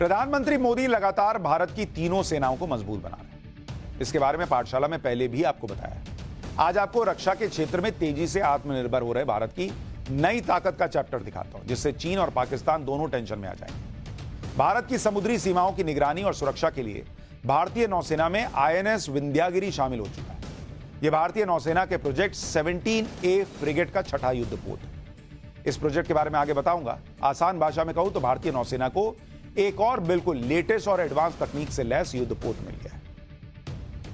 प्रधानमंत्री मोदी लगातार भारत की तीनों सेनाओं को मजबूत बना रहे हैं। इसके बारे में पाठशाला में पहले भी आपको बताया है। आज आपको रक्षा के क्षेत्र में तेजी से आत्मनिर्भर हो रहे भारत की नई ताकत का चैप्टर दिखाता हूं, जिससे चीन और पाकिस्तान दोनों टेंशन में आ जाएंगे। भारत की समुद्री सीमाओं की निगरानी और सुरक्षा के लिए भारतीय नौसेना में आईएनएस विंध्यागिरी शामिल हो चुका है। यह भारतीय नौसेना के प्रोजेक्ट 17A फ्रिगेट का छठा युद्धपोत है। इस प्रोजेक्ट के बारे में आगे बताऊंगा। आसान भाषा में कहूं तो भारतीय नौसेना को एक और बिल्कुल लेटेस्ट और एडवांस तकनीक से लैस युद्धपोत मिल गया है।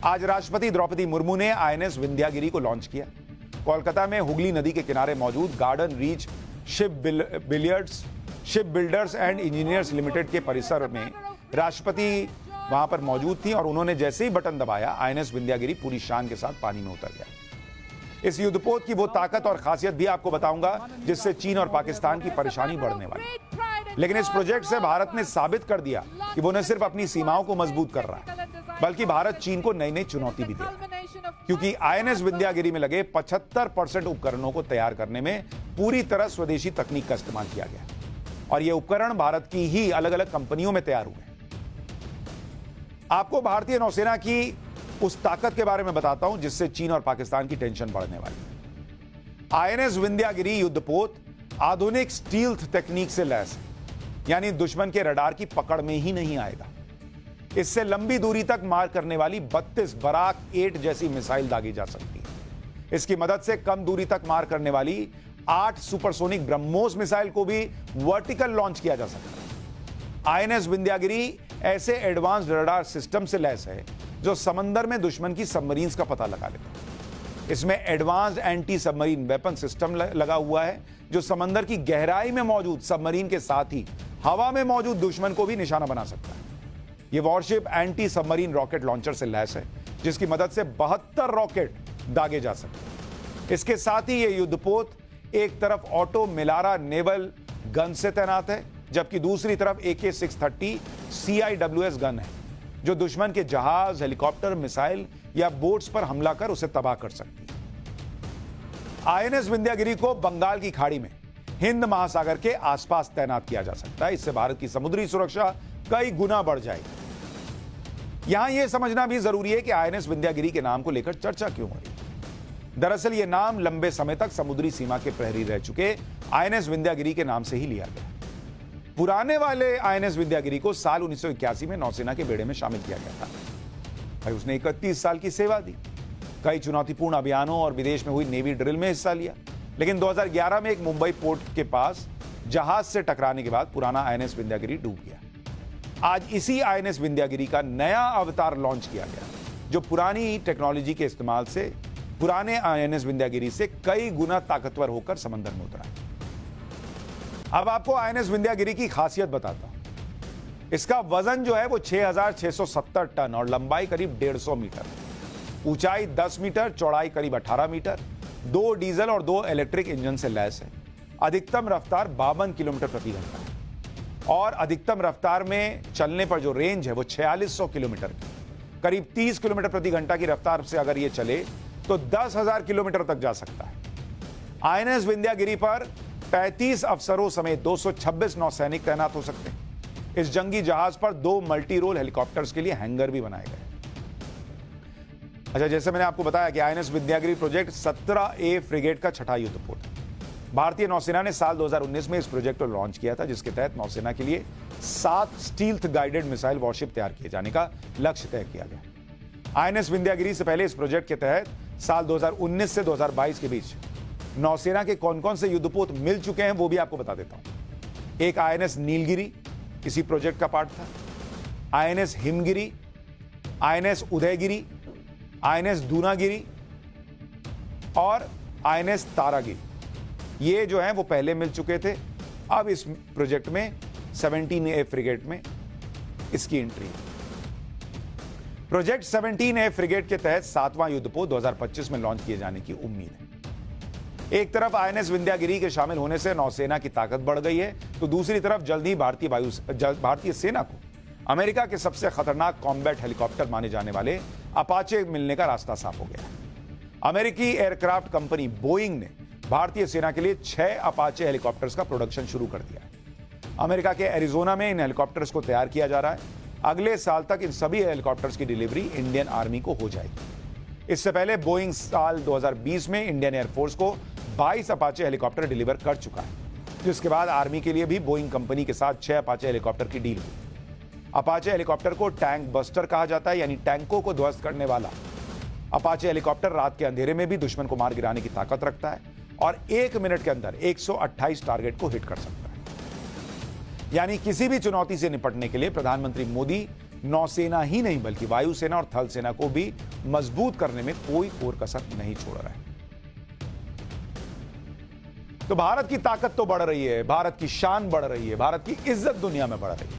आज राष्ट्रपति द्रौपदी मुर्मू ने आईएनएस विंध्यागिरी को लॉन्च किया। कोलकाता में हुगली नदी के किनारे मौजूद garden reach ship builders and engineers limited के परिसर में राष्ट्रपति वहां पर मौजूद थी और उन्होंने जैसे ही बटन दबाया, आईएनएस विंध्यागिरी पूरी शान के साथ पानी में उतर गया। इस युद्धपोत की वो ताकत और खासियत भी आपको बताऊंगा जिससे चीन और पाकिस्तान की परेशानी बढ़ने वाली है। लेकिन इस प्रोजेक्ट से भारत ने साबित कर दिया कि वो न सिर्फ अपनी सीमाओं को मजबूत कर रहा है, बल्कि भारत चीन को नई नई चुनौती भी दे रहा है। क्योंकि आईएनएस विंध्यागिरी में लगे 75% उपकरणों को तैयार करने में पूरी तरह स्वदेशी तकनीक का इस्तेमाल किया गया और ये उपकरण भारत की ही अलग अलग कंपनियों में तैयार हुए। आपको भारतीय नौसेना की उस ताकत के बारे में बताता हूं जिससे चीन और पाकिस्तान की टेंशन बढ़ने वाली है। आईएनएस विंध्यागिरी युद्धपोत आधुनिक स्टील्थ तकनीक से लैस है, यानी दुश्मन के रडार की पकड़ में ही नहीं आएगा। इससे लंबी दूरी तक मार करने वाली 32 बराक 8 जैसी मिसाइल दागी जा सकती है। इसकी मदद से कम दूरी तक मार करने वाली 8 सुपरसोनिक ब्रह्मोस मिसाइल को भी वर्टिकल लॉन्च किया जा सकता है। आईएनएस विंध्यागिरी ऐसे एडवांस्ड रडार सिस्टम से लैस है जो समंदर में दुश्मन की सबमरीन्स का पता लगा लेता है। इसमें advanced anti submarine weapon system लगा हुआ है जो समंदर की गहराई में मौजूद सबमरीन के साथ ही हवा में मौजूद दुश्मन को भी निशाना बना सकता है। यह worship anti submarine rocket launcher से लैस है जिसकी मदद से 72 रॉकेट दागे जा सकते हैं। इसके साथ ही यह युद्धपोत एक तरफ ऑटो मिलारा नेवल गन से तैनात है, जबकि दूसरी तरफ AK-630 CIWS गन है जो दुश्मन के जहाज, हेलीकॉप्टर, मिसाइल या बोट्स पर हमला कर उसे तबाह कर सकती है। आईएनएस विंध्यागिरी को बंगाल की खाड़ी में हिंद महासागर के आसपास तैनात किया जा सकता है। इससे भारत की समुद्री सुरक्षा कई गुना बढ़ जाएगी। यहां यह समझना भी जरूरी है कि आईएनएस विंध्यागिरी के नाम को लेकर चर्चा क्यों हो रही है। दरअसल यह नाम लंबे समय तक समुद्री सीमा के प्रहरी रह चुके आईएनएस विंध्यागिरी के नाम से ही लिया गया। पुराने वाले आईएनएस विंध्यागिरी को साल 1981 में नौसेना के बेड़े में शामिल किया गया था। भाई उसने 31 साल की सेवा दी, कई चुनौतीपूर्ण अभियानों और विदेश में हुई नेवी ड्रिल में हिस्सा लिया। लेकिन 2011 में एक मुंबई पोर्ट के पास जहाज से टकराने के बाद पुराना आईएनएस विंध्यागिरी डूब गया। आज इसी आईएनएस विंध्यागिरी का नया अवतार लॉन्च किया गया जो पुरानी टेक्नोलॉजी के इस्तेमाल से पुराने आईएनएस विंध्यागिरी से कई गुना ताकतवर होकर समंदर में उतरा है। अब आपको आईएनएस विंध्यागिरी की खासियत बताता हूं। इसका वजन जो है वो 6670 टन और लंबाई करीब 150 मीटर, ऊंचाई 10 मीटर, चौड़ाई करीब 18 मीटर, 2 डीजल और 2 इलेक्ट्रिक इंजन से लैस है। अधिकतम रफ्तार 52 किलोमीटर प्रति घंटा है और अधिकतम रफ्तार में चलने पर जो रेंज है वो 4600 किलोमीटर की, करीब 30 किलोमीटर प्रति घंटा की रफ्तार से अगर ये चले तो 10,000 किलोमीटर तक जा सकता है। आईएनएस विंध्यागिरी पर 35 अफसरों समेत 226 नौसैनिक तैनात हो सकते हैं। इस जंगी जहाज पर 2 मल्टी रोल हेलीकॉप्टर्स के लिए हैंगर भी बनाए गए। अच्छा, जैसे मैंने आपको बताया कि INS Vindhyagiri project 17A frigate का छठा युद्धपोत है। भारतीय नौसेना ने साल 2019 में इस प्रोजेक्ट को लॉन्च किया था, जिसके तहत नौसेना के लिए 7 स्टील्थ गाइडेड मिसाइल वॉरशिप तैयार किए जाने का लक्ष्य तय किया गया। आईएनएस विंध्यागिरी से पहले इस प्रोजेक्ट के तहत साल 2019 से 2022 के बीच नौसेना के कौन कौन से युद्धपोत मिल चुके हैं वो भी आपको बता देता हूं। एक आईएनएस नीलगिरी इसी प्रोजेक्ट का पार्ट था, INS Himgiri, INS Udaygiri, INS Dunagiri और आईएनएस तारागिरी। ये जो है वो पहले मिल चुके थे। अब इस प्रोजेक्ट में 17A फ्रिगेट में इसकी एंट्री है। प्रोजेक्ट 17A फ्रिगेट के तहत 7वां युद्धपोत 2025 में लॉन्च किए जाने की उम्मीद है। एक तरफ आईएनएस विंध्यागिरी के शामिल होने से नौसेना की ताकत बढ़ गई है, तो दूसरी तरफ जल्द ही भारतीय सेना को अमेरिका के सबसे खतरनाक कॉम्बैट हेलीकॉप्टर माने जाने वाले अपाचे मिलने का रास्ता साफ हो गया है। अमेरिकी एयरक्राफ्ट कंपनी बोइंग ने भारतीय सेना के लिए 6 अपाचे हेलीकॉप्टर्स का प्रोडक्शन शुरू कर दिया है। अमेरिका के एरिजोना में इन हेलीकॉप्टर्स को तैयार किया जा रहा है। अगले साल तक इन सभी हेलीकॉप्टर्स की डिलीवरी इंडियन आर्मी को हो जाएगी। इससे पहले बोइंग साल 2020 में इंडियन एयरफोर्स को 22 अपाचे हेलीकॉप्टर डिलीवर कर चुका है, जिसके बाद आर्मी के लिए भी बोइंग कंपनी के साथ 6 अपाचे हेलीकॉप्टर की डील हुई। अपाचे हेलीकॉप्टर को टैंक बस्टर कहा जाता है, यानी टैंकों को ध्वस्त करने वाला। अपाचे हेलीकॉप्टर रात के अंधेरे में भी दुश्मन को मार गिराने की ताकत रखता है और 1 मिनट के अंदर 128 टारगेट को हिट कर सकता है। यानी किसी भी चुनौती से निपटने के लिए प्रधानमंत्री मोदी नौसेना ही नहीं बल्कि वायुसेना और थल सेना को भी मजबूत करने में कोई कोर-कसर नहीं छोड़ रहा है। तो भारत की ताकत तो बढ़ रही है, भारत की शान बढ़ रही है, भारत की इज्जत दुनिया में बढ़ रही है।